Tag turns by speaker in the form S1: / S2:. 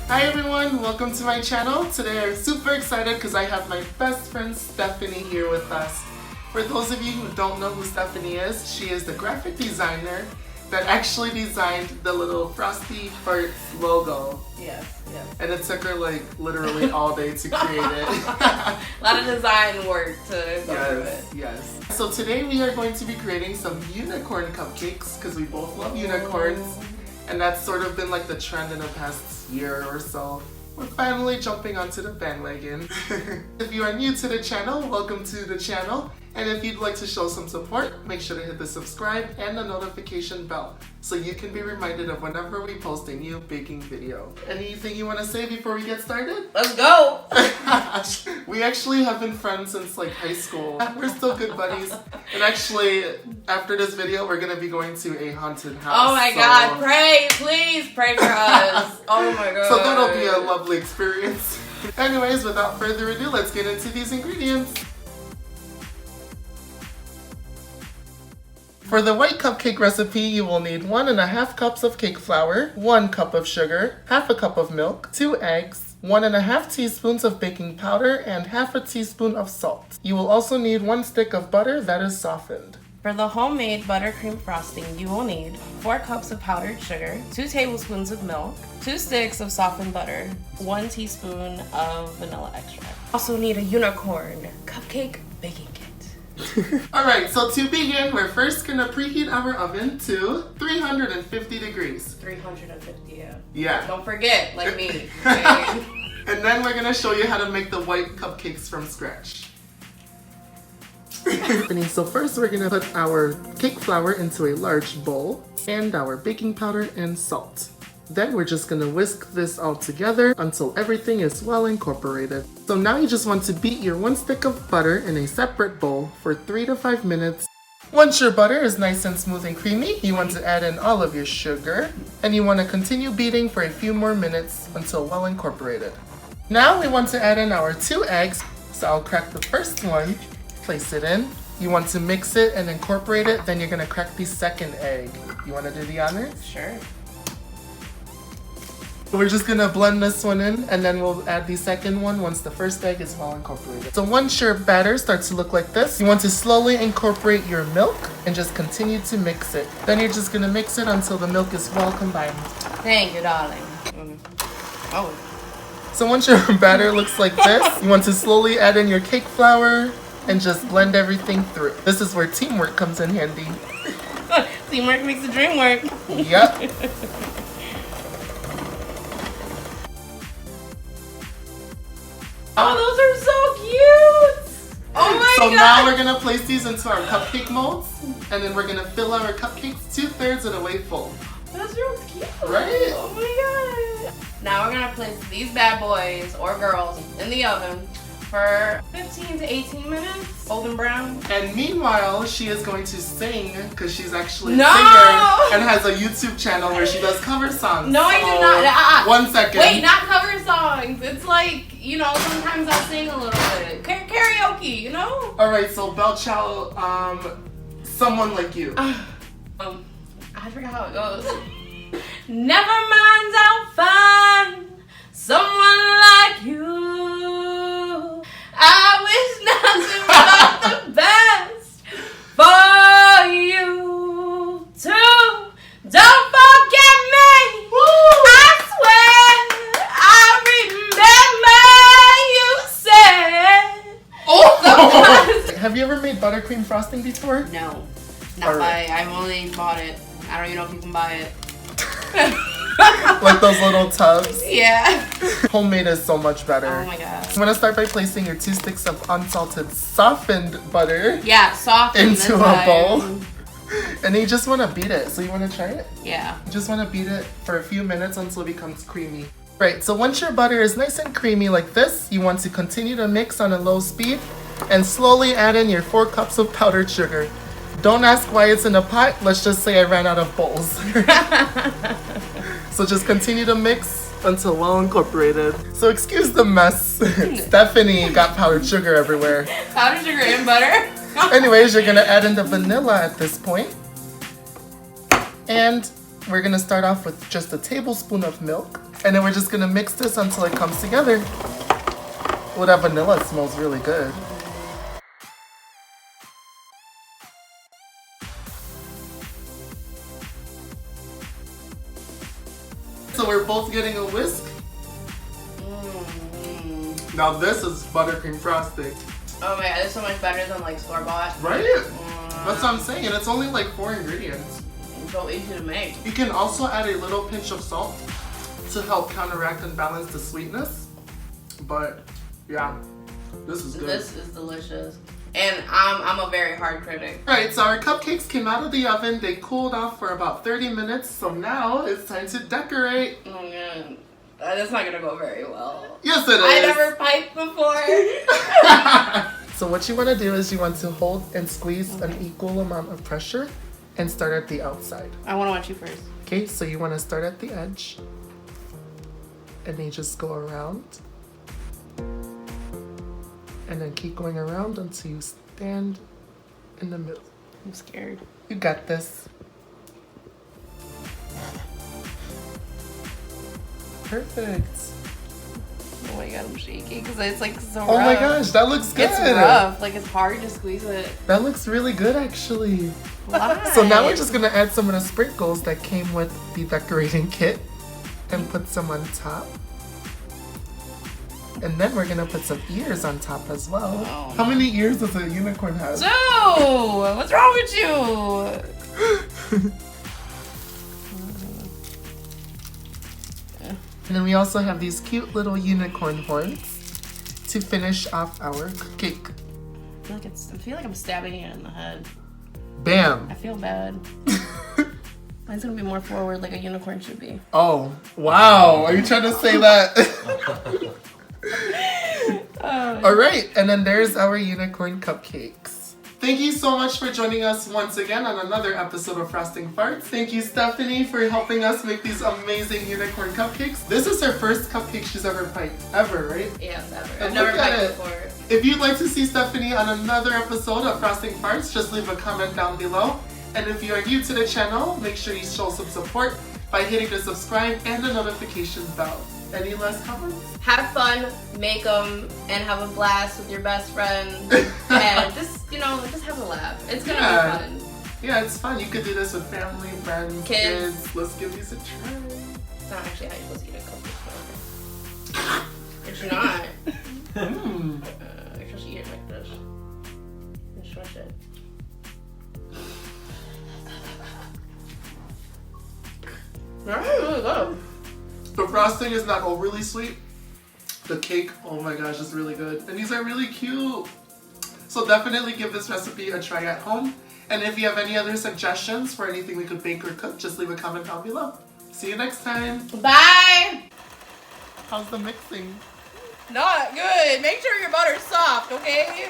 S1: Hi everyone, welcome to my channel. Today I'm super excited because I have my best friend Stefani here with us. For those of you who don't know who Stefani is, she is the graphic designer that actually designed the little Frosty Farts logo.
S2: Yes.
S1: And it took her like literally all day to create it.
S2: A lot of design work to go through it.
S1: Yes. So today we are going to be creating some unicorn cupcakes because we both love unicorns. And that's sort of been like the trend in the past year or so. We're finally jumping onto the bandwagon. If you are new to the channel, welcome to the channel. And if you'd like to show some support, make sure to hit the subscribe and the notification bell so you can be reminded of whenever we post a new baking video. Anything you want to say before we get started?
S2: Let's go!
S1: We actually have been friends since like high school. We're still good buddies. And actually, after this video, we're going to be going to a haunted house.
S2: Oh my God, pray, please pray for us. Oh my God.
S1: So that'll be a lovely experience. Anyways, without further ado, let's get into these ingredients. For the white cupcake recipe, you will need 1.5 cups of cake flour, 1 cup of sugar, half a cup of milk, 2 eggs, 1.5 teaspoons of baking powder, and half a teaspoon of salt. You will also need 1 stick of butter that is softened.
S2: For the homemade buttercream frosting, you will need 4 cups of powdered sugar, 2 tablespoons of milk, 2 sticks of softened butter, 1 teaspoon of vanilla extract. Also need a unicorn cupcake baking kit.
S1: Alright, so to begin, we're first gonna preheat our oven to 350 degrees.
S2: 350, yeah.
S1: Yeah.
S2: Don't forget, like me.
S1: And then we're gonna show you how to make the white cupcakes from scratch. So first we're gonna put our cake flour into a large bowl and our baking powder and salt. Then we're just gonna whisk this all together until everything is well incorporated. So now you just want to beat your 1 stick of butter in a separate bowl for 3 to 5 minutes. Once your butter is nice and smooth and creamy, you want to add in all of your sugar, and you want to continue beating for a few more minutes until well incorporated. Now we want to add in our 2 eggs, so I'll crack the first one, place it in. You want to mix it and incorporate it, then you're gonna crack the second egg. You wanna do the honors?
S2: Sure.
S1: We're just gonna blend this one in and then we'll add the second one once the first egg is well incorporated. So once your batter starts to look like this, you want to slowly incorporate your milk and just continue to mix it. Then you're just gonna mix it until the milk is well combined.
S2: Thank you, darling. Oh.
S1: So once your batter looks like this, you want to slowly add in your cake flour and just blend everything through. This is where teamwork comes in handy.
S2: Teamwork makes the dream work.
S1: Yep.
S2: Oh, those are so cute! Oh my God!
S1: So now we're gonna place these into our cupcake molds, and then we're gonna fill our cupcakes 2/3 of the way full.
S2: That's real cute.
S1: Right?
S2: Oh my God! Now we're gonna place these bad boys or girls in the oven for 15 to 18 minutes, golden brown.
S1: And meanwhile, she is going to sing because she's actually
S2: No!
S1: a singer and has a YouTube channel where she does cover songs.
S2: No, I do not.
S1: 1 second.
S2: Wait, not cover songs. It's like, you know, sometimes I'll sing a little bit. Karaoke, you know?
S1: Alright, so belch out Someone Like You.
S2: I forgot how it goes. Never mind, I'll find someone like you. I wish nothing but the best for you too. Don't forget me. Woo! I swear I remember you said.
S1: Oh! Have you ever made buttercream frosting before?
S2: No, not
S1: Alright.
S2: I've only bought it. I don't even know if you can buy it.
S1: Like those little tubs?
S2: Yeah.
S1: Homemade is so much better.
S2: Oh my God.
S1: I'm gonna start by placing your 2 sticks of unsalted softened butter
S2: Yeah, soft
S1: into a bowl. And you just wanna beat it. So you wanna try it?
S2: Yeah.
S1: You just wanna beat it for a few minutes until it becomes creamy. Right, so once your butter is nice and creamy like this, you want to continue to mix on a low speed and slowly add in your 4 cups of powdered sugar. Don't ask why it's in a pot, let's just say I ran out of bowls. So just continue to mix until well incorporated. So excuse the mess. Stefani got powdered sugar everywhere.
S2: Powdered sugar and butter.
S1: Anyways, you're gonna add in the vanilla at this point. And we're gonna start off with just a tablespoon of milk. And then we're just gonna mix this until it comes together. Oh, that vanilla smells really good. So we're both getting a whisk. Now this is buttercream frosting.
S2: Oh my god, this is so much better than like store-bought.
S1: Right? That's what I'm saying. And it's only like 4 ingredients.
S2: It's so easy to make.
S1: You can also add a little pinch of salt to help counteract and balance the sweetness. But yeah, this is good.
S2: This is delicious. And I'm a very hard critic.
S1: Alright, so our cupcakes came out of the oven. They cooled off for about 30 minutes. So now it's time to decorate.
S2: Oh my god. That's not gonna go very well.
S1: Yes, it is.
S2: I never piped before.
S1: So what you want to do is you want to hold and squeeze an equal amount of pressure and start at the outside.
S2: I want to watch you first.
S1: Okay, so you want to start at the edge and then you just go around and then keep going around until you stand in the middle.
S2: I'm scared.
S1: You got this. Perfect.
S2: Oh my god, I'm shaking because it's like so rough.
S1: Oh my gosh, that looks good.
S2: It's rough. Like it's hard to squeeze it.
S1: That looks really good actually.
S2: Why?
S1: So now we're just gonna add some of the sprinkles that came with the decorating kit and put some on top. And then we're gonna put some ears on top as well.
S2: Oh.
S1: How many ears does a unicorn have?
S2: 2! What's wrong with you?
S1: And then we also have these cute little unicorn horns to finish off our cake.
S2: I feel like I'm stabbing it in the head.
S1: Bam!
S2: I feel bad. Mine's gonna be more forward like a unicorn should be.
S1: Oh, wow. Are you trying to say that? All right, and then there's our unicorn cupcakes. Thank you so much for joining us once again on another episode of Frosting Farts. Thank you, Stephanie, for helping us make these amazing unicorn cupcakes. This is her first cupcake she's ever piped, ever, right?
S2: Yes, ever.
S1: And
S2: I've never
S1: look at
S2: piped
S1: it.
S2: before.
S1: If you'd like to see Stephanie on another episode of Frosting Farts, just leave a comment down below. And if you are new to the channel, make sure you show some support by hitting the subscribe and the notification bell. Any last comments?
S2: Have fun, make them, and have a blast with your best friend. And just, just have a laugh. It's gonna be fun.
S1: Yeah, it's fun. You could do this with family, friends, kids. Let's give these a try.
S2: It's not actually how you're supposed to eat a cupcake. It's not. You're supposed to eat it like this. And swish it. Really good.
S1: The frosting is not overly sweet. The cake, oh my gosh, is really good. And these are really cute. So definitely give this recipe a try at home. And if you have any other suggestions for anything we could bake or cook, just leave a comment down below. See you next time.
S2: Bye.
S1: How's the mixing?
S2: Not good. Make sure your butter's soft, okay?